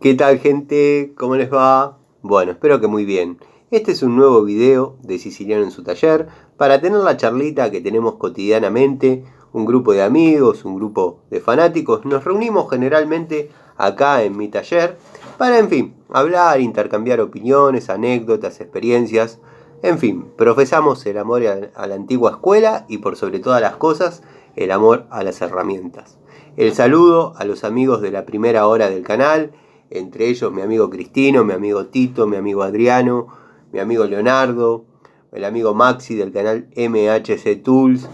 ¿Qué tal, gente? ¿Cómo les va? Bueno, espero que muy bien. Este es un nuevo video de Siciliano en su taller para tener la charlita que tenemos cotidianamente. Un grupo de amigos, un grupo de fanáticos. Nos reunimos generalmente acá en mi taller para, en fin, hablar, intercambiar opiniones, anécdotas, experiencias. En fin, profesamos el amor a la antigua escuela y por sobre todas las cosas, el amor a las herramientas. El saludo a los amigos de la primera hora del canal, entre ellos mi amigo Cristino, mi amigo Tito, mi amigo Adriano, mi amigo Leonardo, el amigo Maxi del canal MHC Tools,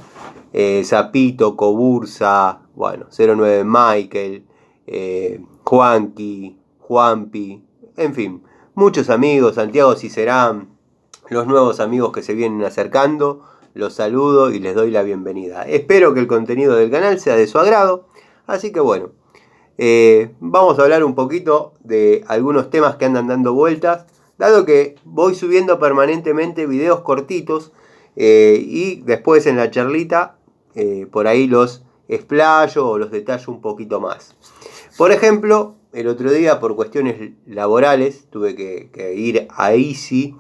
Zapito, Cobursa, bueno, 09 Michael, Juanqui, Juanpi, en fin, muchos amigos, Santiago Cicerán, los nuevos amigos que se vienen acercando, los saludo y les doy la bienvenida. Espero que el contenido del canal sea de su agrado, así que bueno, vamos a hablar un poquito de algunos temas que andan dando vueltas, dado que voy subiendo permanentemente videos cortitos y después en la charlita por ahí los explayo o los detallo un poquito más. Por ejemplo, el otro día por cuestiones laborales tuve que ir a Easy,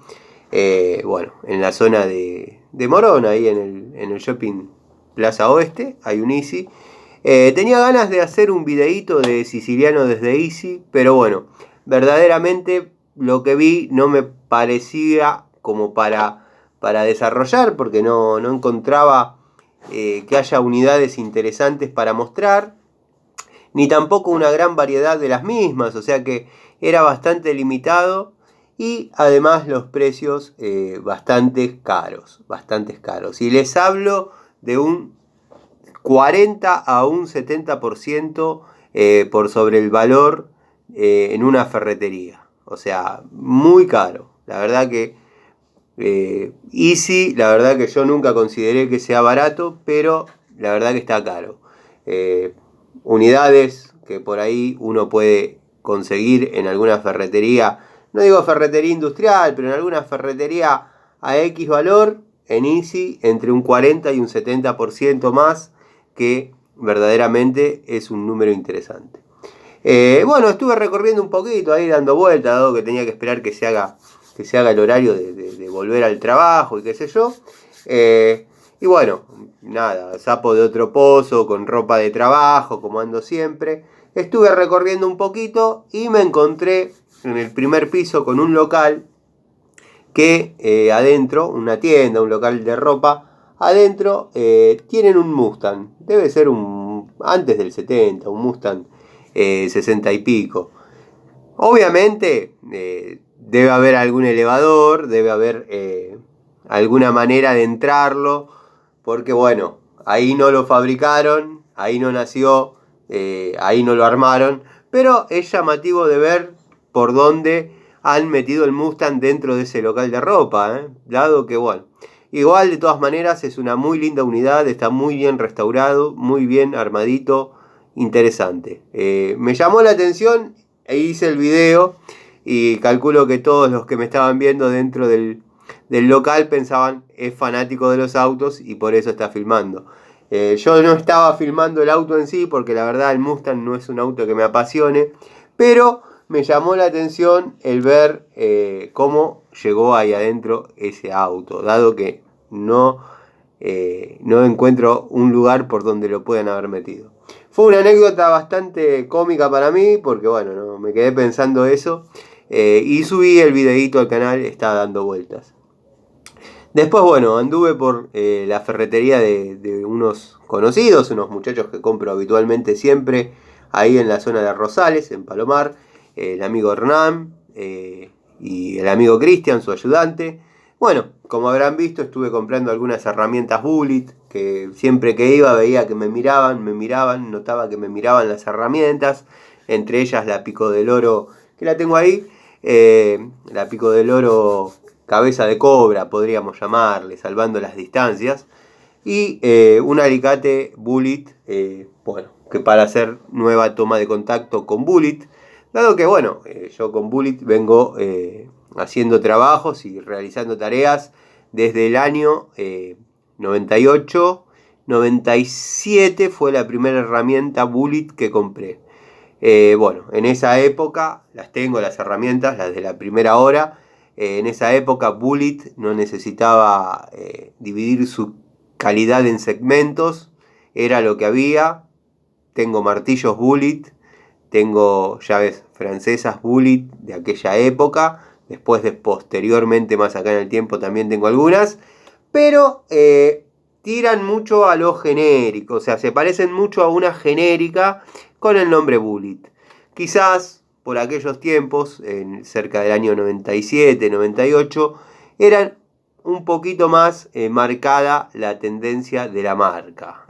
bueno, en la zona de Morón, ahí en el shopping Plaza Oeste, hay un Easy. Tenía ganas de hacer un videíto de Siciliano desde Easy, pero bueno, verdaderamente lo que vi no me parecía como para desarrollar, porque no encontraba que haya unidades interesantes para mostrar, ni tampoco una gran variedad de las mismas, o sea que era bastante limitado y además los precios bastante caros. Y les hablo de un 40 a un 70% por sobre el valor en una ferretería. O sea, muy caro. La verdad que Easy, la verdad que yo nunca consideré que sea barato, pero la verdad que está caro. Unidades que por ahí uno puede conseguir en alguna ferretería, no digo ferretería industrial, pero en alguna ferretería a X valor, en Easy entre un 40 y un 70% más, que verdaderamente es un número interesante. Bueno, estuve recorriendo un poquito ahí dando vueltas, dado que tenía que esperar que se haga el horario de volver al trabajo y qué sé yo. Y bueno, nada, sapo de otro pozo, con ropa de trabajo, como ando siempre. Estuve recorriendo un poquito y me encontré en el primer piso con un local que adentro, una tienda, un local de ropa, adentro tienen un Mustang. Debe ser antes del 70, un Mustang 60 y pico. Obviamente debe haber algún elevador, debe haber alguna manera de entrarlo, porque bueno, ahí no lo fabricaron, ahí no nació, ahí no lo armaron, pero es llamativo de ver por dónde han metido el Mustang dentro de ese local de ropa, dado que bueno, igual de todas maneras es una muy linda unidad, está muy bien restaurado, muy bien armadito, interesante. Me llamó la atención e hice el video y calculo que todos los que me estaban viendo dentro del local pensaban es fanático de los autos y por eso está filmando. Yo no estaba filmando el auto en sí porque la verdad el Mustang no es un auto que me apasione, pero me llamó la atención el ver cómo llegó ahí adentro ese auto, dado que no encuentro un lugar por donde lo puedan haber metido. Fue una anécdota bastante cómica para mí, porque bueno, no, me quedé pensando eso, y subí el videíto al canal, está dando vueltas. Después, bueno, anduve por la ferretería de unos conocidos, unos muchachos que compro habitualmente siempre, ahí en la zona de Rosales, en Palomar, el amigo Hernán y el amigo Cristian, su ayudante. Bueno, como habrán visto, estuve comprando algunas herramientas Bullet, que siempre que iba veía que me miraban, notaba que me miraban las herramientas, entre ellas la Pico del Oro, que la tengo ahí, la Pico del Oro cabeza de cobra, podríamos llamarle, salvando las distancias, y un alicate Bullet, bueno, que para hacer nueva toma de contacto con Bullet, dado que bueno, yo con Bullet vengo haciendo trabajos y realizando tareas desde el año 98, 97 fue la primera herramienta Bullet que compré. Bueno, en esa época las tengo, las herramientas, las de la primera hora. En esa época Bullet no necesitaba dividir su calidad en segmentos, era lo que había. Tengo martillos Bullet, tengo llaves francesas Bullet de aquella época. Después, posteriormente, más acá en el tiempo, también tengo algunas. Pero tiran mucho a lo genérico, o sea, se parecen mucho a una genérica con el nombre Bullet. Quizás por aquellos tiempos, cerca del año 97, 98, eran un poquito más marcada la tendencia de la marca.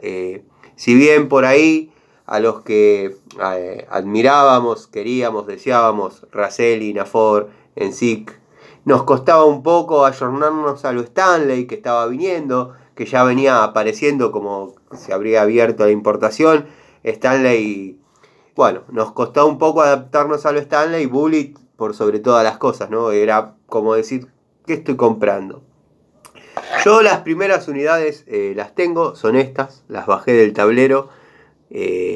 Si bien por ahí a los que admirábamos, queríamos, deseábamos, Raselli, Nafor, Ensic, nos costaba un poco ayornarnos a lo Stanley que estaba viniendo, que ya venía apareciendo como se habría abierto la importación. Stanley, bueno, nos costó un poco adaptarnos a lo Stanley. Bullet por sobre todas las cosas, ¿no? Era como decir, ¿qué estoy comprando? Yo las primeras unidades las tengo, son estas, las bajé del tablero.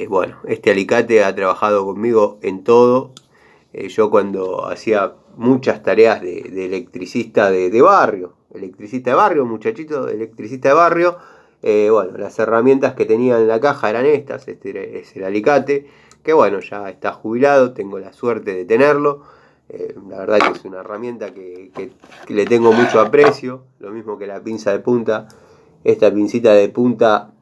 Bueno, este alicate ha trabajado conmigo en todo. Yo cuando hacía muchas tareas de electricista de barrio, muchachito, electricista de barrio, bueno, las herramientas que tenía en la caja eran estas. Este es el alicate, que bueno, ya está jubilado, tengo la suerte de tenerlo. La verdad que es una herramienta que le tengo mucho aprecio, lo mismo que la pinza de punta. Esta pincita de punta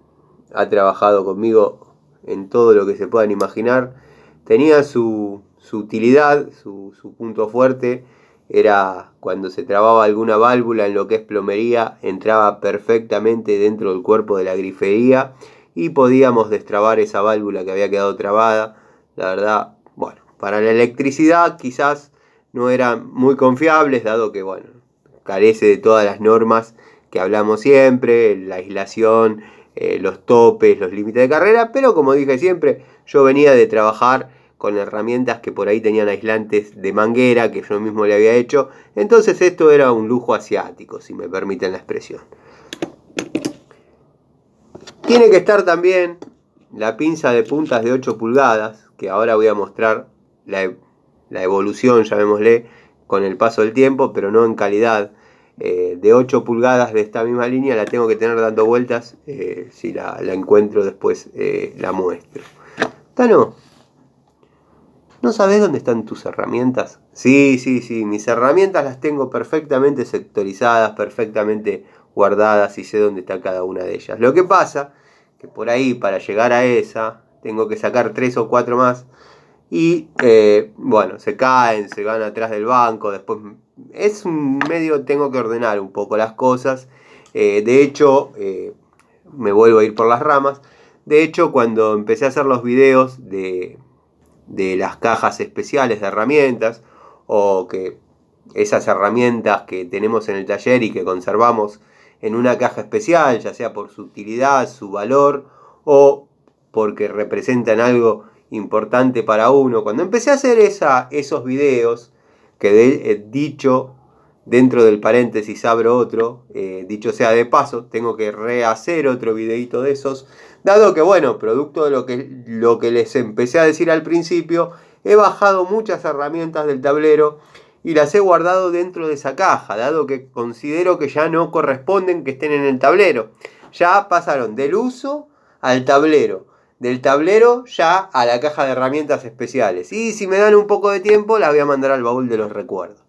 ha trabajado conmigo en todo lo que se puedan imaginar. Tenía su utilidad, su punto fuerte, era cuando se trababa alguna válvula en lo que es plomería, entraba perfectamente dentro del cuerpo de la grifería y podíamos destrabar esa válvula que había quedado trabada. La verdad, bueno, para la electricidad quizás no eran muy confiables, dado que, bueno, carece de todas las normas que hablamos siempre, la aislación, los topes, los límites de carrera, pero como dije siempre, yo venía de trabajar con herramientas que por ahí tenían aislantes de manguera que yo mismo le había hecho, entonces esto era un lujo asiático, si me permiten la expresión. Tiene que estar también la pinza de puntas de 8 pulgadas, que ahora voy a mostrar la evolución, llamémosle, con el paso del tiempo, pero no en calidad. De 8 pulgadas de esta misma línea la tengo que tener dando vueltas. Si la encuentro después la muestro. Tano, ¿no sabés dónde están tus herramientas? Sí, mis herramientas las tengo perfectamente sectorizadas, perfectamente guardadas y sé dónde está cada una de ellas. Lo que pasa que por ahí, para llegar a esa, tengo que sacar 3 o 4 más y bueno, se caen, se van atrás del banco. Después es un medio, tengo que ordenar un poco las cosas. De hecho, me vuelvo a ir por las ramas. De hecho, cuando empecé a hacer los videos de las cajas especiales de herramientas, o que esas herramientas que tenemos en el taller y que conservamos en una caja especial, ya sea por su utilidad, su valor o porque representan algo importante para uno. Cuando empecé a hacer esos videos, que dicho dentro del paréntesis abro otro, dicho sea de paso, tengo que rehacer otro videito de esos, dado que, bueno, producto de lo que les empecé a decir al principio, he bajado muchas herramientas del tablero y las he guardado dentro de esa caja, dado que considero que ya no corresponden que estén en el tablero. Ya pasaron del uso al tablero, del tablero ya a la caja de herramientas especiales. Y si me dan un poco de tiempo, las voy a mandar al baúl de los recuerdos.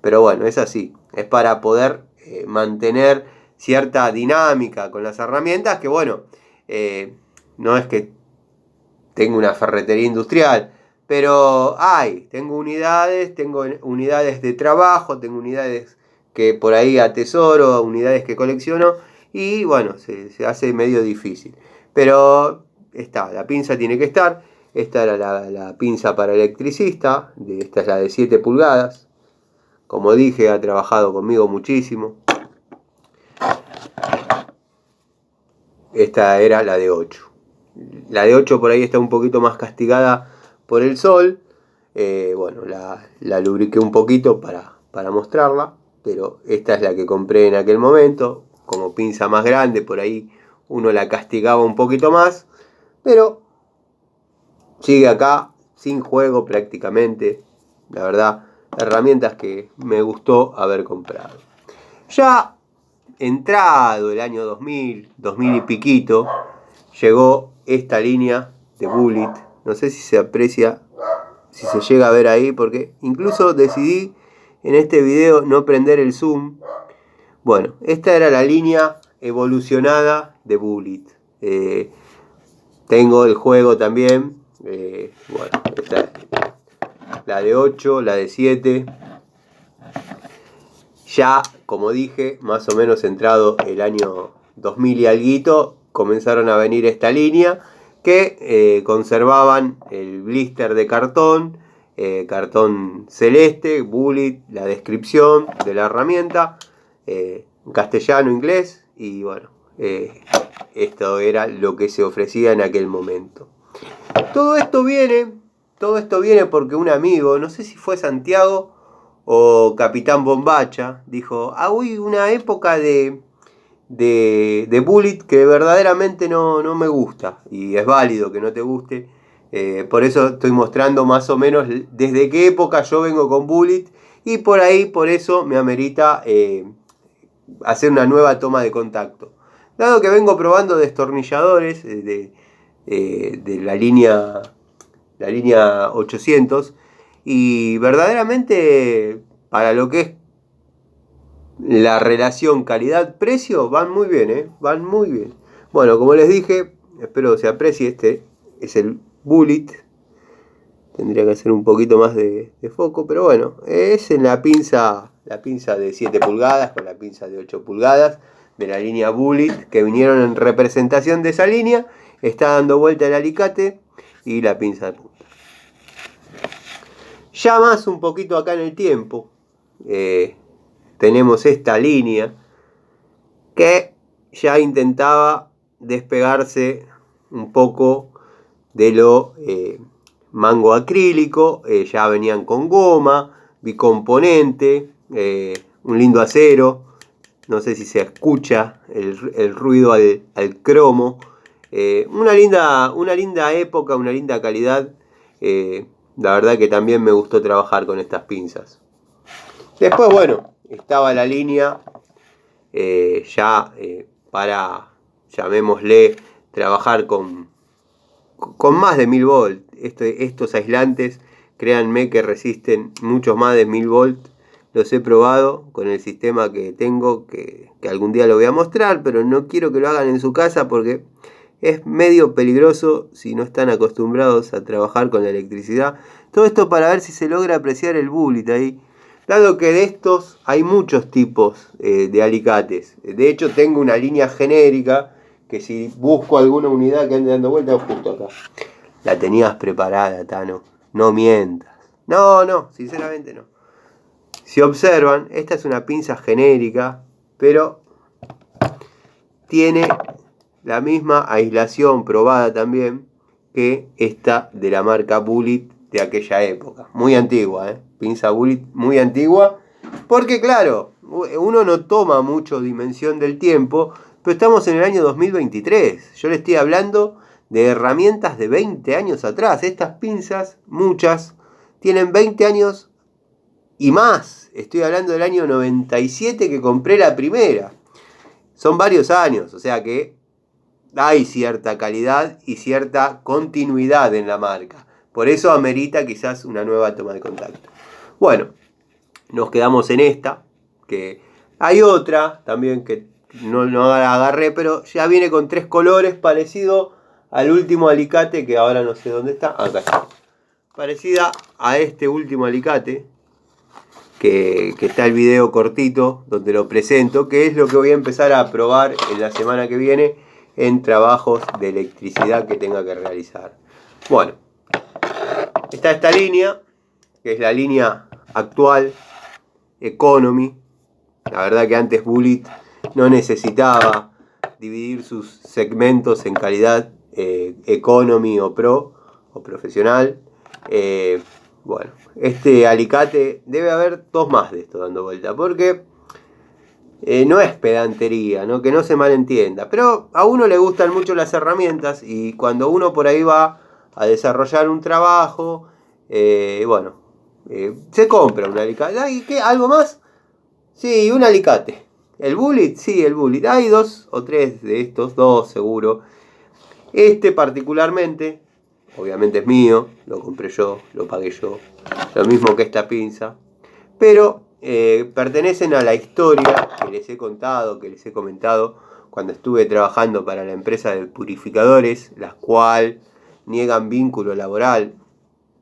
Pero bueno, es así, es para poder mantener cierta dinámica con las herramientas, que bueno, no es que tengo una ferretería industrial, pero tengo unidades de trabajo, tengo unidades que por ahí atesoro, unidades que colecciono, y bueno, se hace medio difícil. Pero la pinza tiene que estar. Esta era la pinza para electricista, esta es la de 7 pulgadas. Como dije, ha trabajado conmigo muchísimo. Esta era la de 8. La de 8 por ahí está un poquito más castigada por el sol. Bueno, la lubriqué un poquito para mostrarla, pero esta es la que compré en aquel momento. Como pinza más grande, por ahí uno la castigaba un poquito más, pero sigue acá, sin juego prácticamente. La verdad, herramientas que me gustó haber comprado. Ya entrado el año 2000 y piquito, llegó esta línea de Bullet. No sé si se aprecia, si se llega a ver ahí, porque incluso decidí en este video no prender el zoom. Bueno, esta era la línea evolucionada de Bullet. Tengo el juego también. Bueno, esta es la de 8, la de 7. Ya, como dije, más o menos entrado el año 2000 y alguito, comenzaron a venir esta línea que conservaban el blister de cartón, cartón celeste, Bullet, la descripción de la herramienta, en castellano, inglés, y bueno, esto era lo que se ofrecía en aquel momento. Todo esto viene porque un amigo, no sé si fue Santiago o Capitán Bombacha, dijo: uy, una época de Bullet que verdaderamente no me gusta. Y es válido que no te guste. Por eso estoy mostrando más o menos desde qué época yo vengo con Bullet. Y por ahí, por eso me amerita hacer una nueva toma de contacto. Dado que vengo probando destornilladores de la línea 800, y verdaderamente para lo que es la relación calidad-precio van muy bien, van muy bien. Bueno, como les dije, espero se aprecie, este es el Bullet. Tendría que hacer un poquito más de foco, pero bueno, es en la pinza de 7 pulgadas con la pinza de 8 pulgadas de la línea Bullet, que vinieron en representación de esa línea. Está dando vuelta el alicate y la pinza de punta. Ya más un poquito acá en el tiempo, tenemos esta línea que ya intentaba despegarse un poco de lo mango acrílico. Ya venían con goma, bicomponente, un lindo acero. No sé si se escucha el ruido al cromo. Una linda época, una linda calidad. La verdad que también me gustó trabajar con estas pinzas. Después, bueno, estaba la línea para, llamémosle, trabajar con más de 1000 volt. Estos aislantes, créanme que resisten muchos más de 1000 volt. Los he probado con el sistema que tengo, que algún día lo voy a mostrar, pero no quiero que lo hagan en su casa porque es medio peligroso si no están acostumbrados a trabajar con la electricidad. Todo esto para ver si se logra apreciar el Bullet ahí. Dado que de estos hay muchos tipos de alicates. De hecho, tengo una línea genérica que si busco alguna unidad que ande dando vueltas, justo acá. La tenías preparada, Tano. No mientas. No, sinceramente no. Si observan, esta es una pinza genérica, pero tiene la misma aislación probada también que esta de la marca Bullet de aquella época. Muy antigua, pinza Bullet muy antigua. Porque claro, uno no toma mucho dimensión del tiempo, pero estamos en el año 2023. Yo le estoy hablando de herramientas de 20 años atrás. Estas pinzas, muchas, tienen 20 años y más. Estoy hablando del año 97 que compré la primera. Son varios años, o sea que hay cierta calidad y cierta continuidad en la marca. Por eso amerita quizás una nueva toma de contacto. Bueno, nos quedamos en esta, que hay otra también que no la agarré, pero ya viene con 3 colores, parecido al último alicate, que ahora no sé dónde está. Acá está. Parecida a este último alicate, que está el video cortito donde lo presento, que es lo que voy a empezar a probar en la semana que viene en trabajos de electricidad que tenga que realizar. Bueno, está esta línea, que es la línea actual, Economy. La verdad que antes Bullet no necesitaba dividir sus segmentos en calidad Economy o Pro o Profesional. Bueno, este alicate debe haber 2 más de esto dando vuelta, porque no es pedantería, ¿no? Que no se malentienda, pero a uno le gustan mucho las herramientas y cuando uno por ahí va a desarrollar un trabajo Bueno, se compra un alicate. ¿Y qué? ¿Algo más? Sí, un alicate. ¿El Bullet? Sí, el Bullet. Hay 2 o 3 de estos, 2 seguro. Este particularmente, obviamente es mío, lo compré yo, lo pagué yo. Lo mismo que esta pinza. Pero pertenecen a la historia que les he contado, que les he comentado cuando estuve trabajando para la empresa de purificadores, la cual niegan vínculo laboral,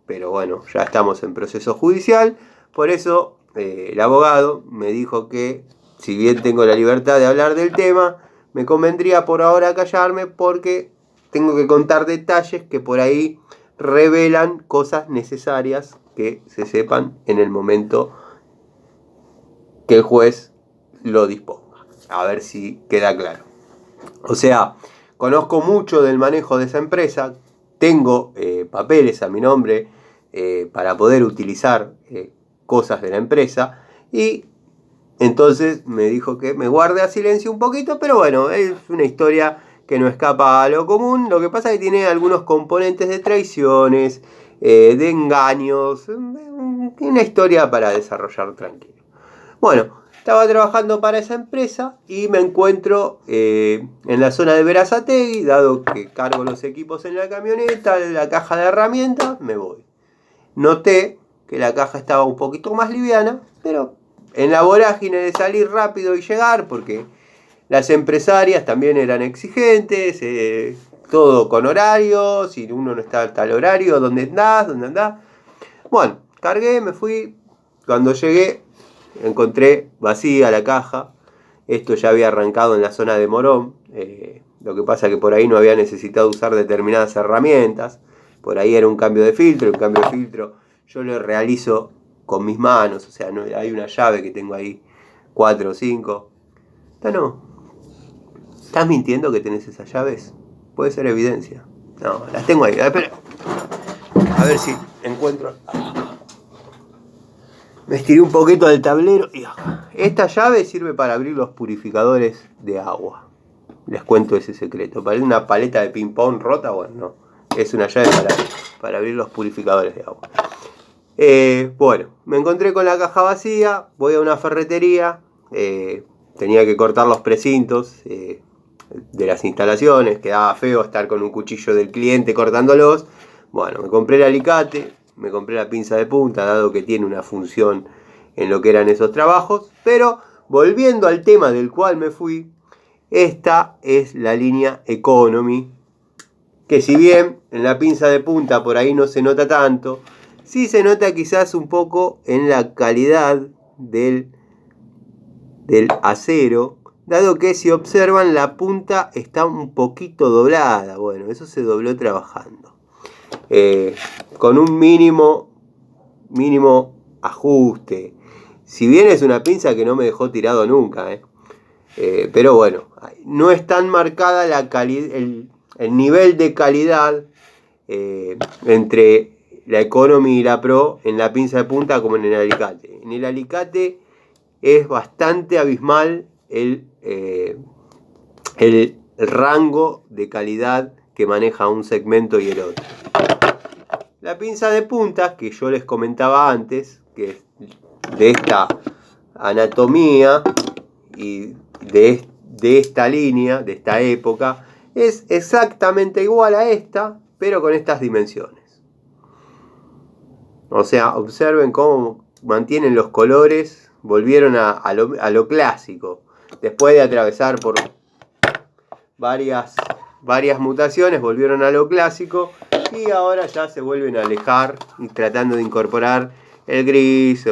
pero bueno, ya estamos en proceso judicial. Por eso el abogado me dijo que, si bien tengo la libertad de hablar del tema, me convendría por ahora callarme porque tengo que contar detalles que por ahí revelan cosas necesarias que se sepan en el momento que el juez lo disponga. A ver si queda claro. O sea, conozco mucho del manejo de esa empresa, tengo papeles a mi nombre para poder utilizar cosas de la empresa, y entonces me dijo que me guarde a silencio un poquito, pero bueno, es una historia que no escapa a lo común. Lo que pasa es que tiene algunos componentes de traiciones, de engaños, una historia para desarrollar tranquilo. Bueno, estaba trabajando para esa empresa y me encuentro en la zona de Berazategui, dado que cargo los equipos en la camioneta, la caja de herramientas, me voy. Noté que la caja estaba un poquito más liviana, pero en la vorágine de salir rápido y llegar, porque las empresarias también eran exigentes, todo con horarios, si uno no está a tal horario, ¿dónde andás? ¿Dónde andás? Bueno, cargué, me fui. Cuando llegué, encontré vacía la caja. Esto ya había arrancado en la zona de Morón. Lo que pasa que por ahí no había necesitado usar determinadas herramientas. Por ahí era un cambio de filtro. Un cambio de filtro yo lo realizo con mis manos. O sea, no, hay una llave que tengo ahí, 4 o 5. No. ¿Estás mintiendo que tenés esas llaves? Puede ser evidencia. No, las tengo ahí. Espera. A ver si encuentro. Me estiré un poquito del tablero y esta llave sirve para abrir los purificadores de agua. Les cuento ese secreto. Para una paleta de ping pong rota, bueno, no. Es una llave para abrir los purificadores de agua. Bueno, me encontré con la caja vacía. Voy a una ferretería. Tenía que cortar los precintos de las instalaciones. Quedaba feo estar con un cuchillo del cliente cortándolos. Bueno, me compré el alicate. Me compré la pinza de punta, dado que tiene una función en lo que eran esos trabajos. Pero volviendo al tema del cual me fui, esta es la línea Economy, que si bien en la pinza de punta por ahí no se nota tanto, sí se nota quizás un poco en la calidad del acero, dado que si observan la punta está un poquito doblada. Bueno, eso se dobló trabajando. Con un mínimo ajuste. Si bien es una pinza que no me dejó tirado nunca, pero bueno, no es tan marcada el nivel de calidad entre la Economy y la Pro en la pinza de punta como en el alicate. En el alicate es bastante abismal el rango de calidad que maneja un segmento y el otro. La pinza de punta, que yo les comentaba antes, que es de esta anatomía y de esta línea, de esta época, es exactamente igual a esta, pero con estas dimensiones. O sea, observen cómo mantienen los colores, volvieron a lo clásico, después de atravesar por varias mutaciones, volvieron a lo clásico. Y ahora ya se vuelven a alejar tratando de incorporar el gris,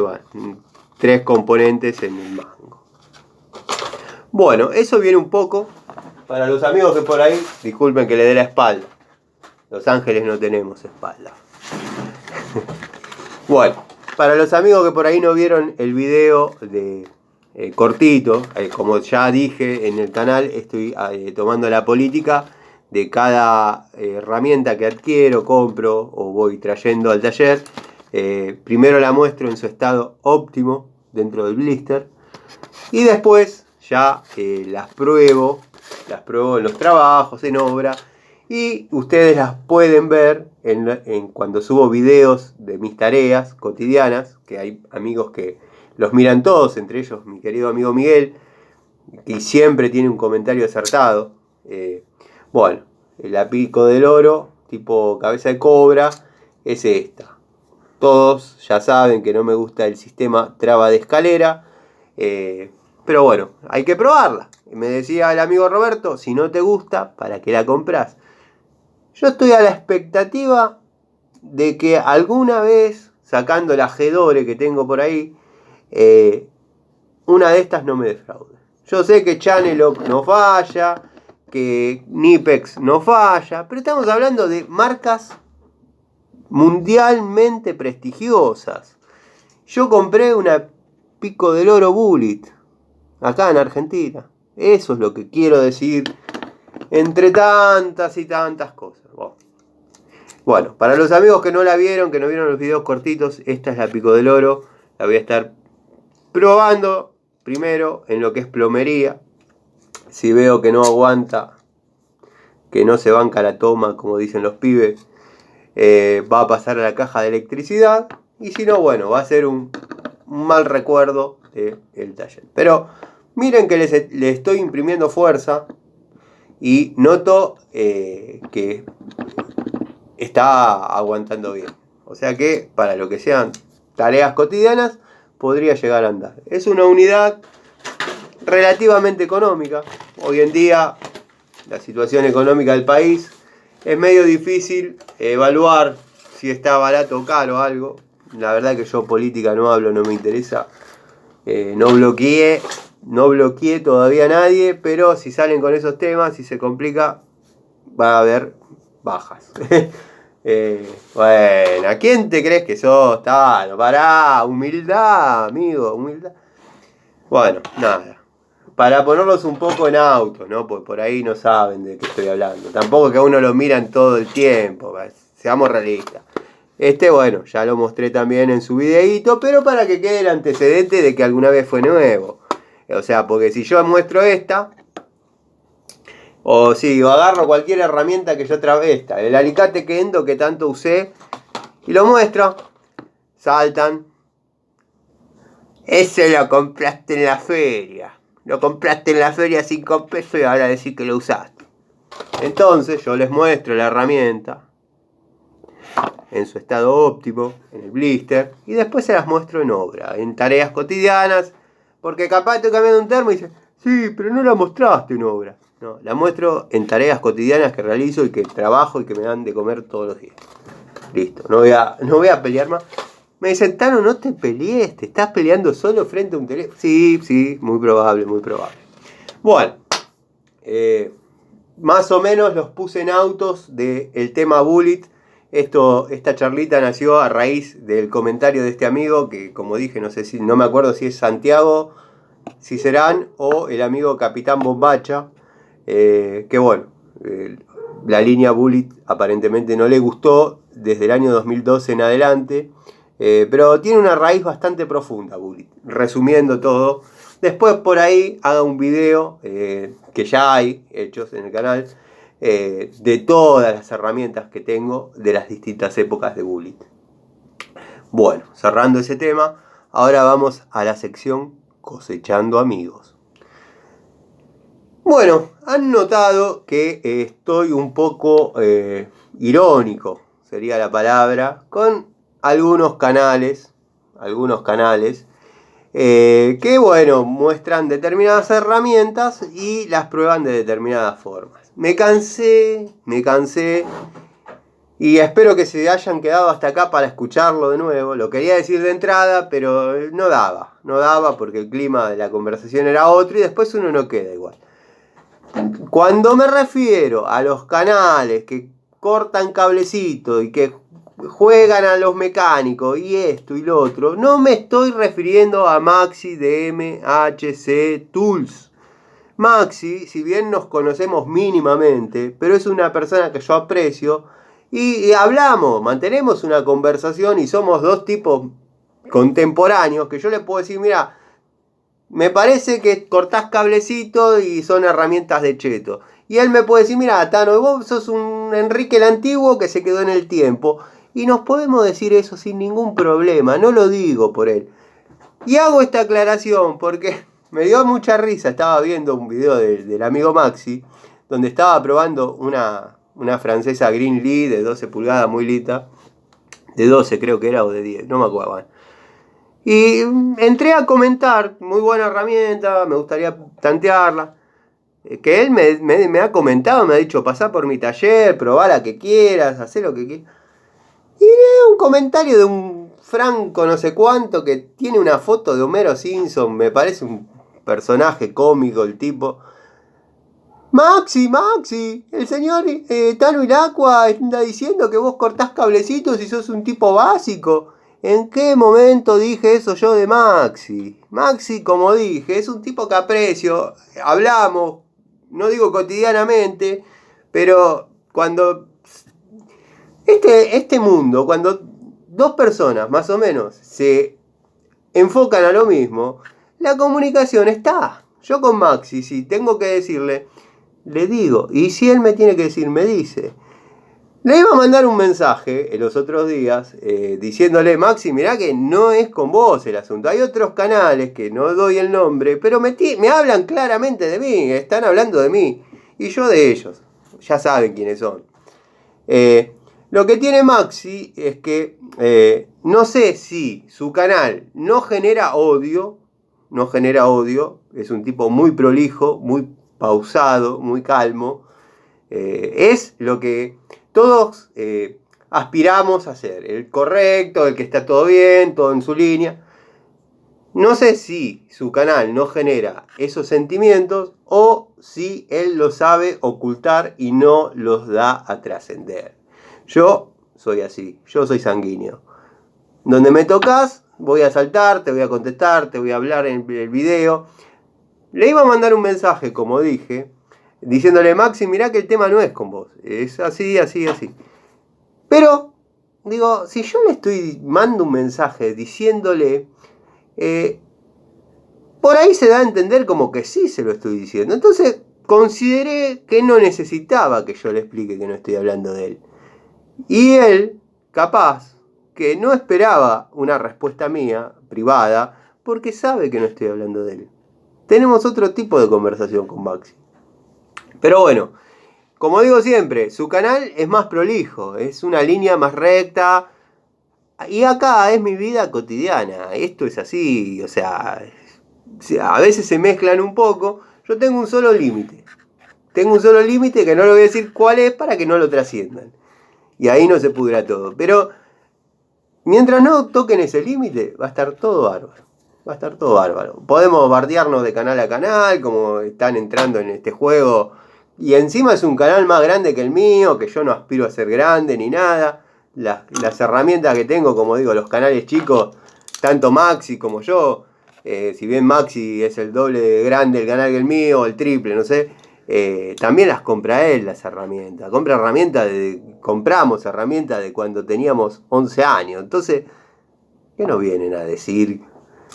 3 componentes en el mango. Bueno, eso viene un poco para los amigos que por ahí, disculpen que le dé la espalda. Los ángeles no tenemos espalda. Bueno, para los amigos que por ahí no vieron el video de cortito, como ya dije en el canal, estoy tomando la política de cada herramienta que adquiero, compro o voy trayendo al taller. Primero la muestro en su estado óptimo dentro del blister y después ya las pruebo en los trabajos, en obra, y ustedes las pueden ver cuando subo videos de mis tareas cotidianas, que hay amigos que los miran todos, entre ellos mi querido amigo Miguel, que siempre tiene un comentario acertado. Bueno, la pico del oro, tipo cabeza de cobra, es esta. Todos ya saben que no me gusta el sistema traba de escalera, pero bueno, hay que probarla. Me decía el amigo Roberto, si no te gusta, ¿para qué la compras? Yo estoy a la expectativa de que alguna vez, sacando la G-Dore que tengo por ahí, una de estas no me defraude. Yo sé que Chaneloc no falla, que Knipex no falla, pero estamos hablando de marcas mundialmente prestigiosas. Yo compré una Pico del Oro Bullet acá en Argentina. Eso es lo que quiero decir entre tantas y tantas cosas. Bueno, para los amigos que no la vieron, que no vieron los videos cortitos, esta es la Pico del Oro. La voy a estar probando primero en lo que es plomería. Si veo que no aguanta, que no se banca la toma, como dicen los pibes, va a pasar a la caja de electricidad. Y si no, bueno, va a ser un mal recuerdo del taller. Pero miren que le estoy imprimiendo fuerza y noto que está aguantando bien. O sea que para lo que sean tareas cotidianas podría llegar a andar. Es una unidad relativamente económica. Hoy en día la situación económica del país es medio difícil evaluar si está barato o caro algo. La verdad que yo política no hablo, no me interesa. No bloqueé todavía a nadie, pero si salen con esos temas, si se complica, va a haber bajas. Bueno, ¿a quién te crees que sos? Tano, pará, humildad, amigo, humildad. Bueno, nada. Para ponerlos un poco en auto, ¿no? Pues por ahí no saben de qué estoy hablando. Tampoco que a uno lo miran todo el tiempo, seamos realistas. Bueno, ya lo mostré también en su videíto, pero para que quede el antecedente de que alguna vez fue nuevo. O sea, porque si yo muestro esta, o si agarro cualquier herramienta que yo trabé, el alicate Kendo que tanto usé, y lo muestro, saltan. Ese lo compraste en la feria. Lo compraste en la feria a 5 pesos y ahora decís que lo usaste. Entonces yo les muestro la herramienta en su estado óptimo, en el blister, y después se las muestro en obra, en tareas cotidianas, porque capaz estoy cambiando un termo y dice, sí, pero no la mostraste en obra. No, la muestro en tareas cotidianas que realizo y que trabajo y que me dan de comer todos los días. Listo, no voy a pelear más. Me dicen, Tano, no te pelees, te estás peleando solo frente a un teléfono. Sí, muy probable, muy probable. Bueno, más o menos los puse en autos del tema Bullet. Esta charlita nació a raíz del comentario de este amigo que, como dije, no me acuerdo si es Santiago Cicerán o el amigo Capitán Bombacha, que bueno, la línea Bullet aparentemente no le gustó desde el año 2012 en adelante, pero tiene una raíz bastante profunda Bullet. Resumiendo todo, después por ahí haga un video que ya hay hechos en el canal, de todas las herramientas que tengo de las distintas épocas de Bullet. Bueno, cerrando ese tema, ahora vamos a la sección Cosechando Amigos. Bueno, han notado que estoy un poco irónico, sería la palabra, con algunos canales que bueno, muestran determinadas herramientas y las prueban de determinadas formas. Me cansé y espero que se hayan quedado hasta acá para escucharlo de nuevo. Lo quería decir de entrada, pero no daba porque el clima de la conversación era otro y después uno no queda igual. Cuando me refiero a los canales que cortan cablecito y que juegan a los mecánicos y esto y lo otro, no me estoy refiriendo a Maxi de MHC Tools. Maxi, si bien nos conocemos mínimamente, pero es una persona que yo aprecio y hablamos, mantenemos una conversación y somos dos tipos contemporáneos que yo le puedo decir, mira, me parece que cortás cablecito y son herramientas de cheto. Y él me puede decir, mira, Tano, vos sos un Enrique el Antiguo que se quedó en el tiempo. Y nos podemos decir eso sin ningún problema, no lo digo por él. Y hago esta aclaración porque me dio mucha risa. Estaba viendo un video del amigo Maxi, donde estaba probando una francesa Green Lee de 12 pulgadas, muy lita. De 12 creo que era, o de 10, no me acuerdo. Bueno. Y entré a comentar, muy buena herramienta, me gustaría tantearla. Que él me ha comentado, me ha dicho, pasá por mi taller, probá la que quieras, hacé lo que quieras. Y leo un comentario de un Franco no sé cuánto que tiene una foto de Homero Simpson, me parece un personaje cómico el tipo. Maxi, el señor Tano Ilacqua anda diciendo que vos cortás cablecitos y sos un tipo básico. ¿En qué momento dije eso yo de Maxi? Maxi, como dije, es un tipo que aprecio, hablamos, no digo cotidianamente, pero cuando este mundo, cuando dos personas más o menos se enfocan a lo mismo, la comunicación está. Yo con Maxi, si tengo que decirle, le digo. Y si él me tiene que decir, me dice. Le iba a mandar un mensaje en los otros días diciéndole, Maxi, mirá que no es con vos el asunto. Hay otros canales que no doy el nombre, pero me hablan claramente de mí, están hablando de mí. Y yo de ellos. Ya saben quiénes son. Lo que tiene Maxi es que no sé si su canal no genera odio, es un tipo muy prolijo, muy pausado, muy calmo. Es lo que todos aspiramos a hacer, el correcto, el que está todo bien, todo en su línea. No sé si su canal no genera esos sentimientos o si él los sabe ocultar y no los da a trascender. Yo soy así, yo soy sanguíneo. Donde me tocas, voy a saltar, te voy a contestar, te voy a hablar en el video. Le iba a mandar un mensaje, como dije, diciéndole, Maxi, mirá que el tema no es con vos, es así. Pero, digo, si yo le mando un mensaje diciéndole, por ahí se da a entender como que sí se lo estoy diciendo. Entonces, consideré que no necesitaba que yo le explique que no estoy hablando de él. Y él, capaz, que no esperaba una respuesta mía, privada, porque sabe que no estoy hablando de él. Tenemos otro tipo de conversación con Maxi. Pero bueno, como digo siempre, su canal es más prolijo, es una línea más recta. Y acá es mi vida cotidiana, esto es así, o sea, a veces se mezclan un poco. Yo tengo un solo límite. Que no le voy a decir cuál es para que no lo trasciendan. Y ahí no se pudra todo. Pero mientras no toquen ese límite, va a estar todo bárbaro. Podemos bardearnos de canal a canal, como están entrando en este juego. Y encima es un canal más grande que el mío, que yo no aspiro a ser grande ni nada. Las herramientas que tengo, como digo, los canales chicos, tanto Maxi como yo, si bien Maxi es el doble de grande el canal que el mío, el triple, no sé, también las compra él, las herramientas. Compramos herramientas de cuando teníamos 11 años. Entonces, ¿qué nos vienen a decir?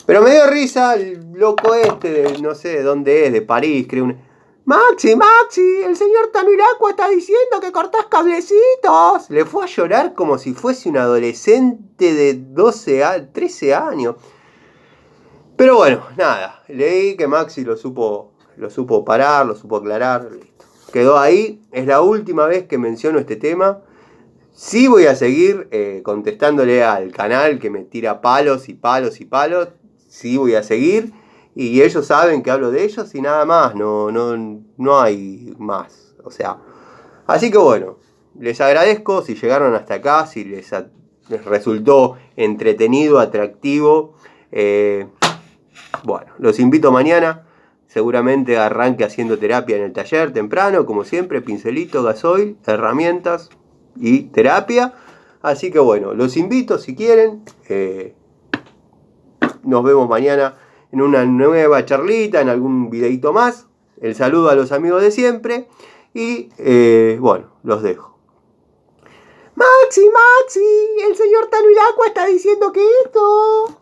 Pero me dio risa el loco de no sé de dónde es, de París, creo. Maxi, el señor Tano Ilacqua está diciendo que cortás cablecitos. Le fue a llorar como si fuese un adolescente de 13 años. Pero bueno, nada, leí que Maxi lo supo parar, lo supo aclarar, listo. Quedó ahí, es la última vez que menciono este tema. Sí voy a seguir contestándole al canal que me tira palos. Sí voy a seguir. Y ellos saben que hablo de ellos y nada más, no hay más. O sea, así que bueno, les agradezco si llegaron hasta acá, si les resultó entretenido, atractivo. Bueno, los invito mañana. Seguramente arranque haciendo terapia en el taller temprano, como siempre, pincelito, gasoil, herramientas y terapia. Así que bueno, los invito si quieren. Nos vemos mañana en una nueva charlita, en algún videito más. El saludo a los amigos de siempre. Y bueno, los dejo. Maxi, el señor Tano Ilacqua está diciendo que esto...